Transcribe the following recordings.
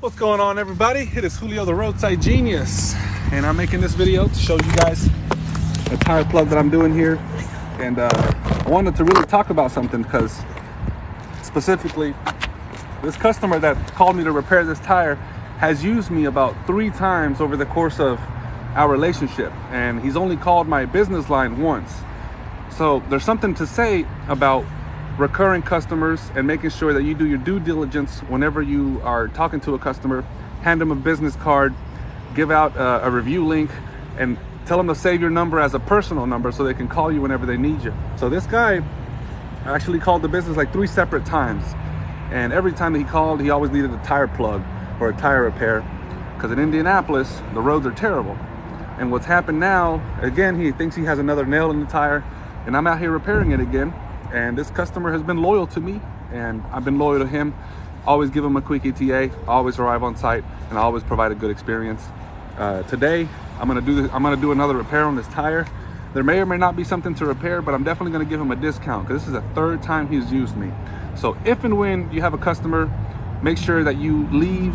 What's going on, everybody? It is Julio the Roadside Genius, and I'm making this video to show you guys a tire plug that I'm doing here. And I wanted to really talk about something because specifically this customer that called me to repair this tire has used me about 3 times over the course of our relationship, and he's only called my business line once. So there's something to say about recurring customers and making sure that you do your due diligence whenever you are talking to a customer. Hand them a business card, give out a review link, and tell them to save your number as a personal number so they can call you whenever they need you. So this guy actually called the business like 3 separate times, and every time that he called, he always needed a tire plug or a tire repair, because in Indianapolis the roads are terrible. And what's happened now, again, he thinks he has another nail in the tire, and I'm out here repairing it again. And this customer has been loyal to me, and I've been loyal to him. Always give him a quick ETA, always arrive on site, and I always provide a good experience. Today, I'm gonna do another repair on this tire. There may or may not be something to repair, but I'm definitely gonna give him a discount because this is the 3rd time he's used me. So if and when you have a customer, make sure that you leave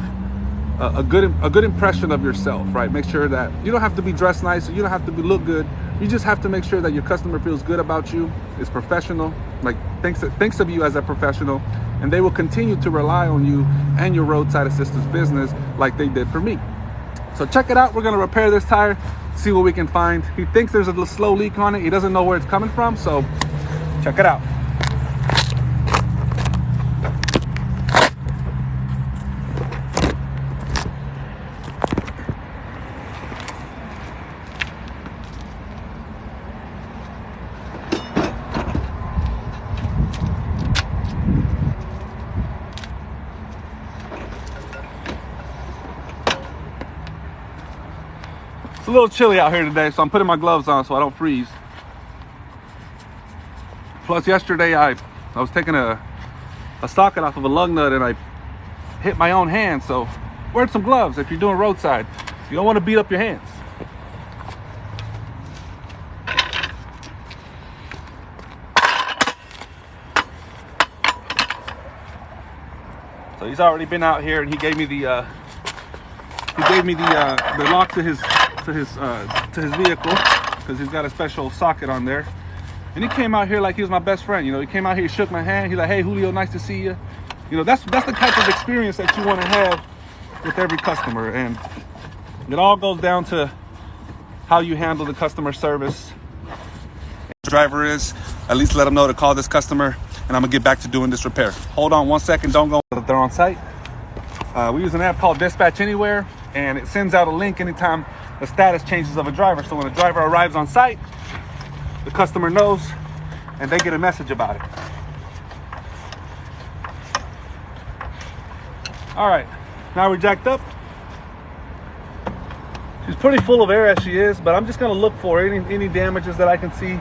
a good impression of yourself, right? Make sure that you don't have to be dressed nice, you don't have to look good. You just have to make sure that your customer feels good about you, is professional, like thinks of you as a professional, and they will continue to rely on you and your roadside assistance business like they did for me. So check it out. We're gonna repair this tire, see what we can find. He thinks there's a slow leak on it. He doesn't know where it's coming from, so check it out. It's a little chilly out here today, so I'm putting my gloves on so I don't freeze. Plus, yesterday I was taking a socket off of a lug nut and I hit my own hand, so wear some gloves if you're doing roadside. You don't want to beat up your hands. So he's already been out here, and he gave me the lock to his vehicle, because he's got a special socket on there. And he came out here like he was my best friend. You know, he came out here, he shook my hand. He's like, "Hey, Julio, nice to see you." You know, that's the type of experience that you want to have with every customer. And it all goes down to how you handle the customer service. The driver is, at least let them know to call this customer, and I'm gonna get back to doing this repair. Hold on 1 second, don't go. They're on site. We use an app called Dispatch Anywhere, and it sends out a link anytime the status changes of a driver. So when a driver arrives on site, the customer knows, and they get a message about it. All right, now we're jacked up. She's pretty full of air as she is, but I'm just gonna look for any damages that I can see.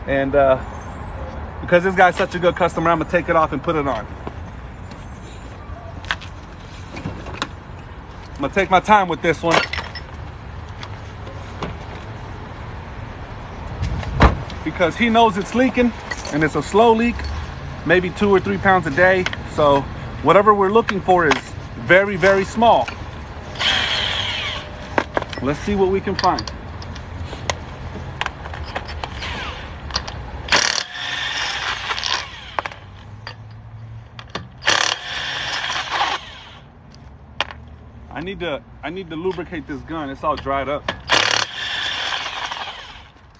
And because this guy's such a good customer, I'm gonna take it off and put it on. I'm gonna take my time with this one, because he knows it's leaking, and it's a slow leak, maybe 2 or 3 pounds a day. So whatever we're looking for is very, very small. Let's see what we can find. I need to lubricate this gun. It's all dried up.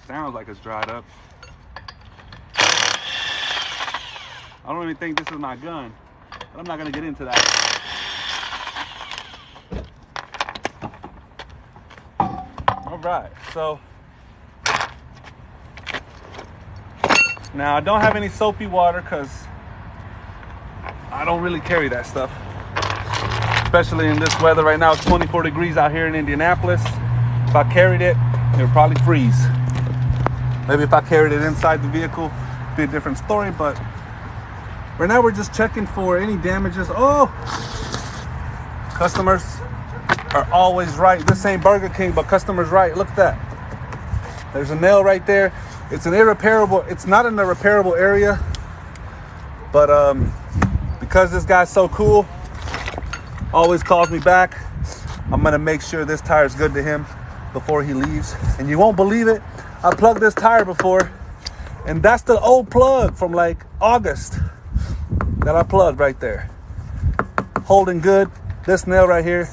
Sounds like it's dried up. I don't even think this is my gun, but I'm not gonna get into that. All right, so now I don't have any soapy water because I don't really carry that stuff. Especially in this weather right now. It's 24 degrees out here in Indianapolis. If I carried it, it would probably freeze. Maybe if I carried it inside the vehicle, it'd be a different story, but right now we're just checking for any damages. Oh, customers are always right. This ain't Burger King, but customers right. Look at that. There's a nail right there. It's an irreparable, it's not in the repairable area, but because this guy's so cool, always calls me back. I'm gonna make sure this tire is good to him before he leaves. And you won't believe it, I plugged this tire before, and that's the old plug from like August that I plugged right there. Holding good. This nail right here,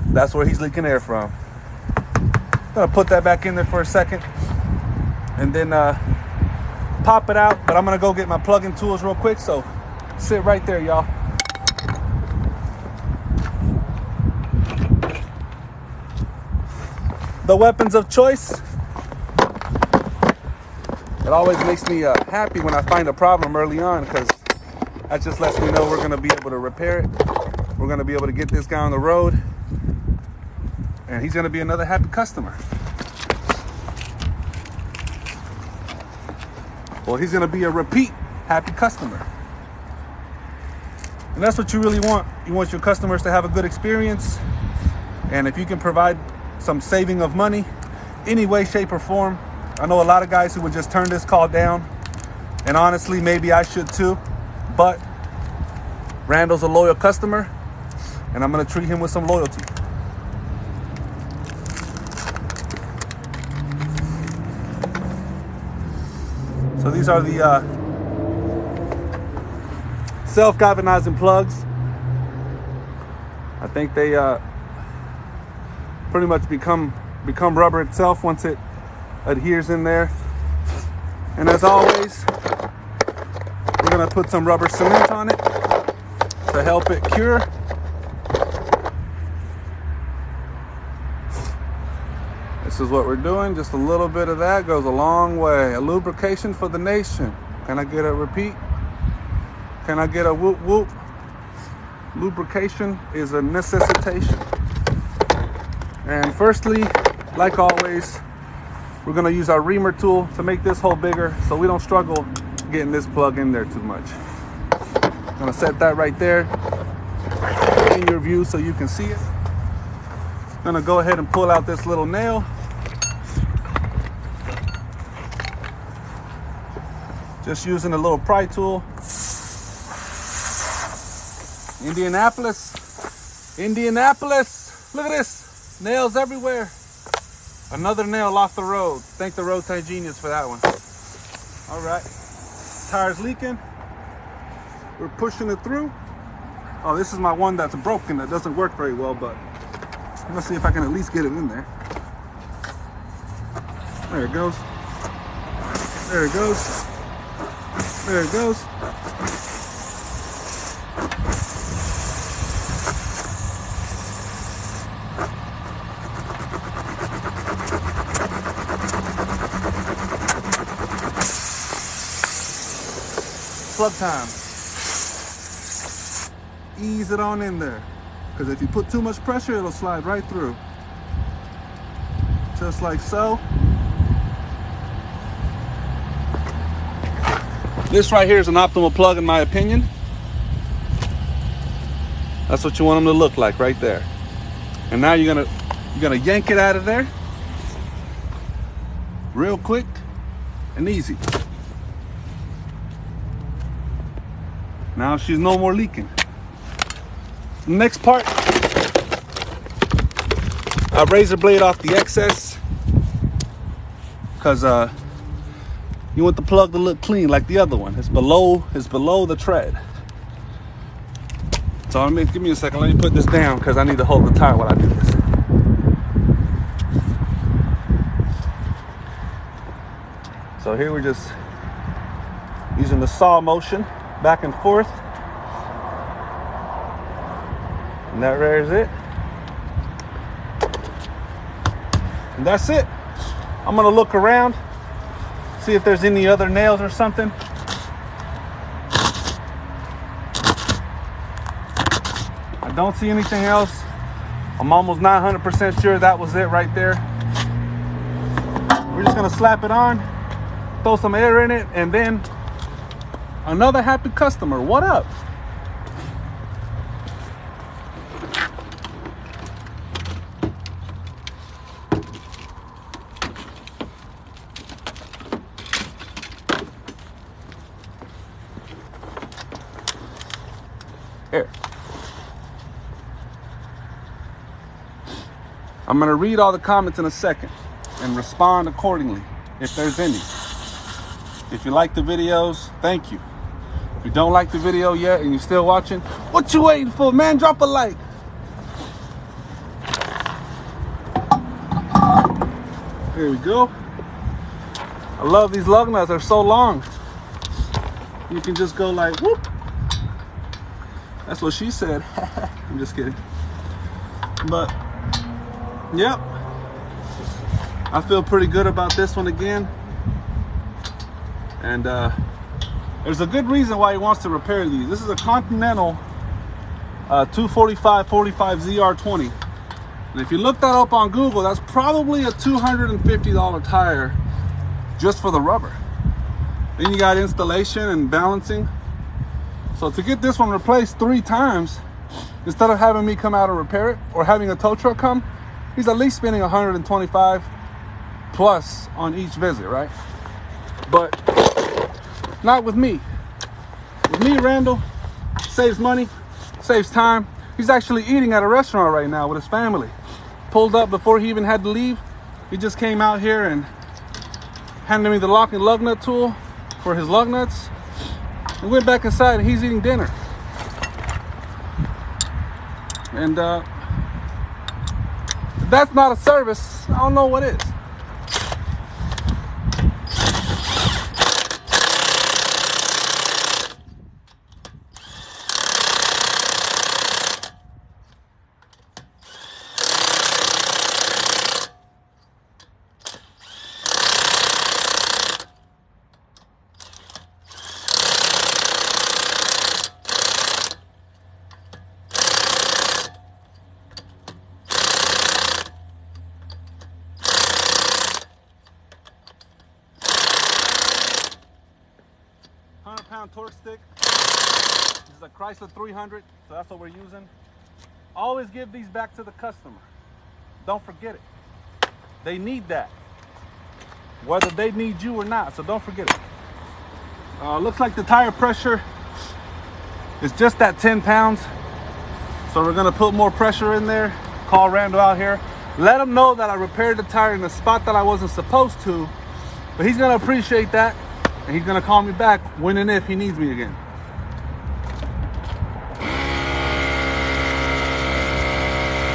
that's where he's leaking air from. I'm gonna put that back in there for a second and then pop it out. But I'm gonna go get my plugging tools real quick, so sit right there, y'all. The weapons of choice. It always makes me happy when I find a problem early on, because that just lets me know we're gonna be able to repair it. We're gonna be able to get this guy on the road, and he's gonna be another happy customer. Well, he's gonna be a repeat happy customer. And that's what you really want. You want your customers to have a good experience. And if you can provide some saving of money, any way, shape, or form. I know a lot of guys who would just turn this call down. And honestly, maybe I should too. But Randall's a loyal customer, and I'm gonna treat him with some loyalty. So these are the self-galvanizing plugs. I think they pretty much become rubber itself once it adheres in there. And as always, we're gonna put some rubber cement on it to help it cure. This is what we're doing. Just a little bit of that goes a long way. A lubrication for the nation. Can I get a repeat? Can I get a whoop whoop? Lubrication is a necessitation. And firstly, like always, we're gonna use our reamer tool to make this hole bigger so we don't struggle getting this plug in there too much. I'm gonna set that right there in your view so you can see it. I'm gonna go ahead and pull out this little nail. Just using a little pry tool. Indianapolis, look at this, nails everywhere. Another nail off the road. Thank the Roadside Genius for that one. All right, tire's leaking. We're pushing it through. Oh, this is my one that's broken, that doesn't work very well, but let's see if I can at least get it in there. There it goes. There it goes. There it goes. Plug time. Ease it on in there, because if you put too much pressure, it'll slide right through. Just like so. This right here is an optimal plug in my opinion. That's what you want them to look like right there. And now you're gonna yank it out of there real quick and easy. Now she's no more leaking. Next part, I razor blade off the excess, because you want the plug to look clean like the other one. It's below the tread. So give me a second. Let me put this down because I need to hold the tire while I do this. So here we're just using the saw motion back and forth. And that there's it. And that's it. I'm gonna look around, see if there's any other nails or something. I don't see anything else. I'm almost 900% sure that was it right there. We're just gonna slap it on, throw some air in it, and then another happy customer. What up? Air. I'm gonna read all the comments in a second and respond accordingly if there's any. If you like the videos, thank you. If you don't like the video yet and you're still watching, what you waiting for, man? Drop a like. There we go. I love these lug nuts. They're so long. You can just go like, whoop. That's what she said. I'm just kidding. But, yep. I feel pretty good about this one again. And there's a good reason why he wants to repair these. This is a Continental 245 45 ZR20. And if you look that up on Google, that's probably a $250 tire just for the rubber. Then you got installation and balancing. So to get this one replaced 3 times, instead of having me come out and repair it or having a tow truck come, he's at least spending 125 plus on each visit, right? But not with me. With me, Randall saves money, saves time. He's actually eating at a restaurant right now with his family. Pulled up before he even had to leave. He just came out here and handed me the lock and lug nut tool for his lug nuts. We went back inside and he's eating dinner. And if that's not a service, I don't know what is. Pound torque stick. This is a Chrysler 300, so that's what we're using. Always give these back to the customer. Don't forget it. They need that, whether they need you or not, so don't forget it. Looks like the tire pressure is just at 10 pounds, so we're gonna put more pressure in there. Call Randall out here, let him know that I repaired the tire in the spot that I wasn't supposed to, but he's gonna appreciate that. And he's gonna call me back when and if he needs me again.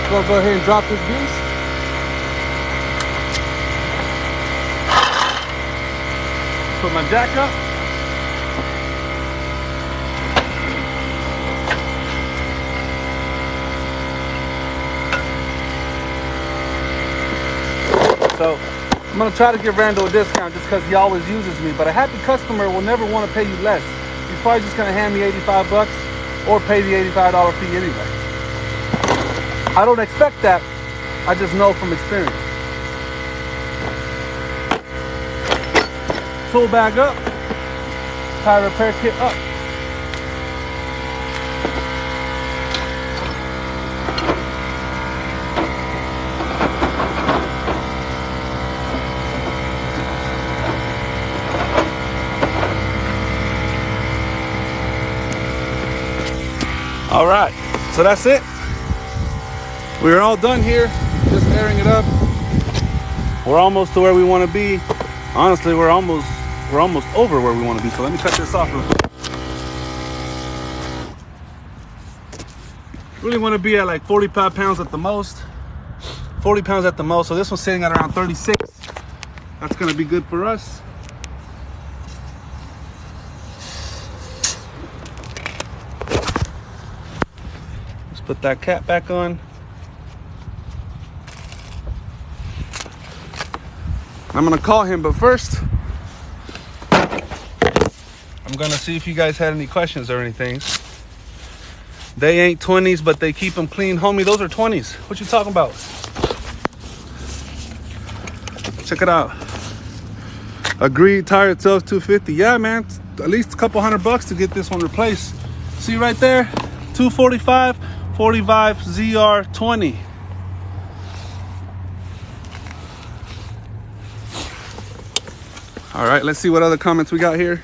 So I'll go ahead and drop this beast. Put my jack up. So I'm gonna try to give Randall a discount just because he always uses me, but a happy customer will never want to pay you less. He's probably just gonna hand me 85 bucks or pay the $85 fee anyway. I don't expect that, I just know from experience. Tool bag up, tire repair kit up. All right, so that's it. We're all done here, just airing it up. We're almost to where we want to be. Honestly, we're almost over where we want to be. So let me cut this off real quick. Really want to be at like 45 pounds at the most. 40 pounds at the most. So this one's sitting at around 36. That's gonna be good for us. Put that cap back on. I'm gonna call him, but first I'm gonna see if you guys had any questions or anything. They ain't 20s, but they keep them clean. Homie, those are 20s. What you talking about? Check it out. Agreed, tire itself $250. Yeah, man, at least a couple $100 to get this one replaced. See right there, 245 45 ZR20. All right, let's see what other comments we got here.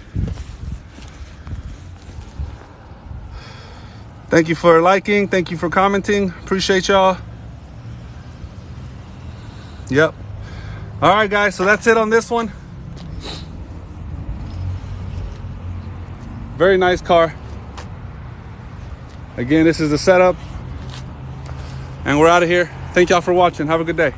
Thank you for liking. Thank you for commenting. Appreciate y'all. Yep. All right, guys, so that's it on this one. Very nice car. Again, this is the setup, and we're out of here. Thank y'all for watching. Have a good day.